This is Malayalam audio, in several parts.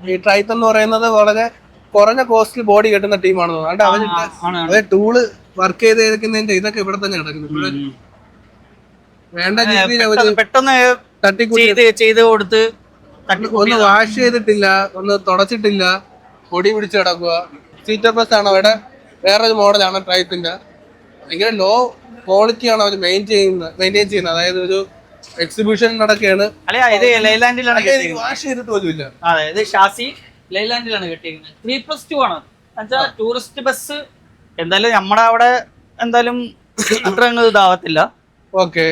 ഈ ട്രൈത്തൺ എന്ന് പറയുന്നത് വളരെ കുറഞ്ഞ കോസ്റ്റിൽ ബോഡി കെട്ടുന്ന ടീമാണെന്ന് തോന്നുന്നു. അവര് ടൂള് വർക്ക് ചെയ്തേക്കുന്നതിന്റെ ഇതൊക്കെ ഇവിടെ തന്നെ കിടക്കുന്നു. വേണ്ട രീതിയിൽ പെട്ടെന്ന് ചെയ്ത് കൊടുത്ത് ഒന്ന് വാഷ് ചെയ്തിട്ടില്ല, ഒന്ന് തുടച്ചിട്ടില്ല, പൊടി പിടിച്ച് കിടക്കുക. സീറ്റർ പ്ലസ് ആണ് അവിടെ. വേറൊരു മോഡലാണ് ട്രൈത്തിന്റെ. ഭയങ്കര ലോ ക്വാളിറ്റിയാണ് അവർ മെയിൻറ്റെയിൻ ചെയ്യുന്നത്. അതായത് ഒരു എക്സിബിഷൻ നടക്കുകയാണ്, വാഷ് ചെയ്തിട്ട് പോലും ഇല്ല. അതെ, ഇത് ഷാസി ലൈലാൻഡിലാണ് കെട്ടിയിരിക്കുന്നത്. 3+2 ആണ്. എന്നുവെച്ചാൽ ടൂറിസ്റ്റ് ബസ് എന്തായാലും നമ്മുടെ അവിടെ എന്തായാലും അത്ര ഇതാവത്തില്ല. ഓക്കെ,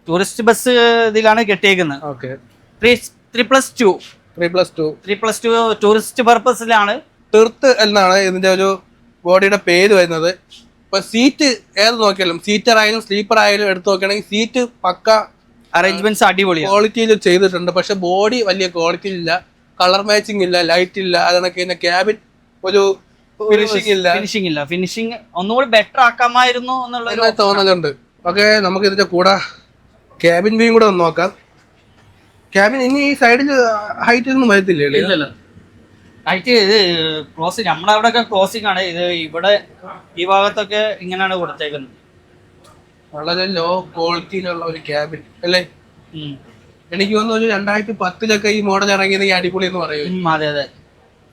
ടൂറിസ്റ്റ് ബസ് ഇതിലാണ് കെട്ടിയേക്കുന്നത്. Okay, 3+2 tourist പർപ്പസിലാണ്. തീർത്ത് എന്നാണ് ഇതിന്റെ ഒരു ബോഡിയുടെ പേര് വരുന്നത്. ഇപ്പൊ സീറ്റ് ഏത് നോക്കിയാലും, സീറ്റർ ആയാലും സ്ലീപ്പർ ആയാലും എടുത്ത് നോക്കുകയാണെങ്കിൽ സീറ്റ് പക്ക അറേഞ്ച്മെന്റ്സ് അടിപൊളിയാണ്, ക്വാളിറ്റിയിൽ ചെയ്തിട്ടുണ്ട്. പക്ഷെ ബോഡി വലിയ ക്വാളിറ്റി ഇല്ല, കളർ മാച്ചിങ് ഇല്ല, ലൈറ്റ് ഇല്ല. അതൊക്കെ ക്യാബിൻ ഒരു ഫിനിഷിംഗ് ഇല്ല. ഫിനിഷിംഗ് ഒന്നുകൂടി ബെറ്റർ ആക്കാമായിരുന്നു എന്നുള്ള തോന്നലുണ്ട്. ഓക്കെ, നമുക്ക് ഇതിന്റെ കൂടെ ക്യാബിൻ വ്യൂ കൂടെ ഒന്ന് നോക്കാം. ക്യാബിൻ ഇനി ഈ സൈഡിൽ ഹൈറ്റ് ഒന്നും വരത്തില്ലേ? ഹൈറ്റ് ഇത് ക്ലോസിങ്, നമ്മുടെ അവിടെ ഒക്കെ ക്ലോസിംഗ് ആണ്. ഇത് ഇവിടെ ഈ ഭാഗത്തൊക്കെ ഇങ്ങനെയാണ് കൊടുത്തേക്കുന്നത്. വളരെ ലോ ക്വാളിറ്റിയിലുള്ള ഒരു ക്യാബിൻ അല്ലേ? എനിക്ക് തോന്നുന്നു ഒരു 2010 ഈ മോഡൽ ഇറങ്ങിയത് ഈ അടിപൊളി എന്ന് പറയും. അതെ അതെ,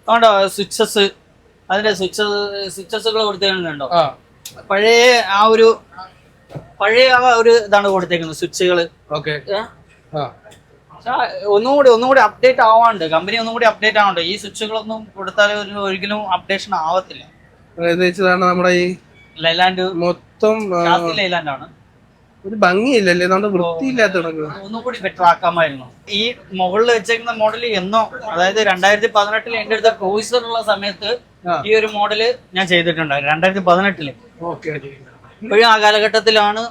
അതുകൊണ്ടോ സ്വിച്ചസ്, അതിന്റെ സ്വിച്ചസുകൾ കൊടുത്തേക്കുന്നുണ്ടോ? പഴയ ആ ഒരു ഇതാണ് കൊടുത്തേക്കുന്നത് സ്വിച്ചുകള്. ഓക്കെ, ഒന്നുകൂടി അപ്ഡേറ്റ് ആവാണ്ട്, കമ്പനി ഒന്നുകൂടി അപ്ഡേറ്റ് ആവാണ്ട്. ഈ സ്വിച്ചുകളൊന്നും കൊടുത്താൽ ഒരിക്കലും അപ്ഡേഷൻ ആവത്തില്ല. നമ്മുടെ ഈ ലൈലാൻഡ് മൊത്തം ലൈലാൻഡ് ആണ്. ഒരു ഭംഗിയില്ലല്ലേ, വൃത്തിയില്ലാത്ത ഒന്നുകൂടി ബെറ്റർ ആക്കാമായിരുന്നു. ഈ മുകളിൽ വെച്ചേക്കുന്ന മോഡൽ എന്നോ, അതായത് 2018 എന്റെ അടുത്ത ക്രൂയിസറുള്ള സമയത്ത് ഈ ഒരു മോഡല് ഞാൻ ചെയ്തിട്ടുണ്ടായിരുന്നു 2018. ഇപ്പോഴും ആ കാലഘട്ടത്തിലാണ്.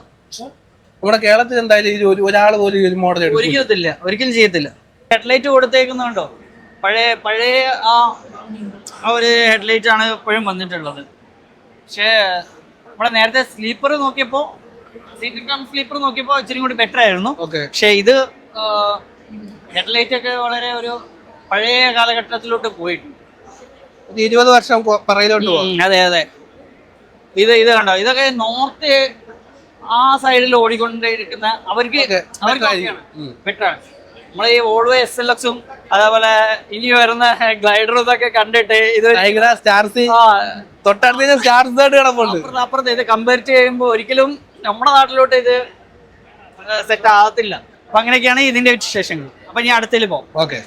നമ്മുടെ കേരളത്തിൽ എന്തായാലും ഒരാൾ പോലും ഒരു മോഡൽ ഒരിക്കലും ചെയ്യത്തില്ല. ഹെഡ്ലൈറ്റ് കൊടുത്തേക്കുന്നുണ്ടോ? പഴയ ആ ഒരു ഹെഡ്ലൈറ്റ് ആണ് ഇപ്പോഴും വന്നിട്ടുള്ളത്. പക്ഷേ നമ്മുടെ നേരത്തെ സ്ലീപ്പർ നോക്കിയപ്പോ ഇച്ചിരി കൂടി ബെറ്റർ ആയിരുന്നു. പക്ഷെ ഇത് ഹെഡ്ലൈറ്റ് ഒക്കെ വളരെ ഒരു പഴയ കാലഘട്ടത്തിലോട്ട് പോയിട്ടുണ്ട്. 20 വർഷം പറയിലോട്ട് പോകും. അതെ അതെ, ഇത് കണ്ടോ, ഇതൊക്കെ നോർത്ത് ആ സൈഡിൽ ഓടിക്കൊണ്ടിരിക്കുന്ന അവർക്ക് ബെറ്ററാണ്. നമ്മളെ ഈ വോൾവോ SLX-ഉം അതേപോലെ ഇനി വരുന്ന ഗ്ലൈഡറും ഇതൊക്കെ കണ്ടിട്ട് ഇത് അപ്പുറത്ത് ഇത് കമ്പയർ ചെയ്യുമ്പോൾ ഒരിക്കലും നമ്മുടെ നാട്ടിലോട്ട് ഇത് സെറ്റ് ആകത്തില്ല. അപ്പൊ അങ്ങനെയൊക്കെയാണ് ഇതിന്റെ വിശേഷങ്ങൾ. അപ്പൊ ഞാൻ അടുത്തേക്ക് പോകും. ഓക്കെ.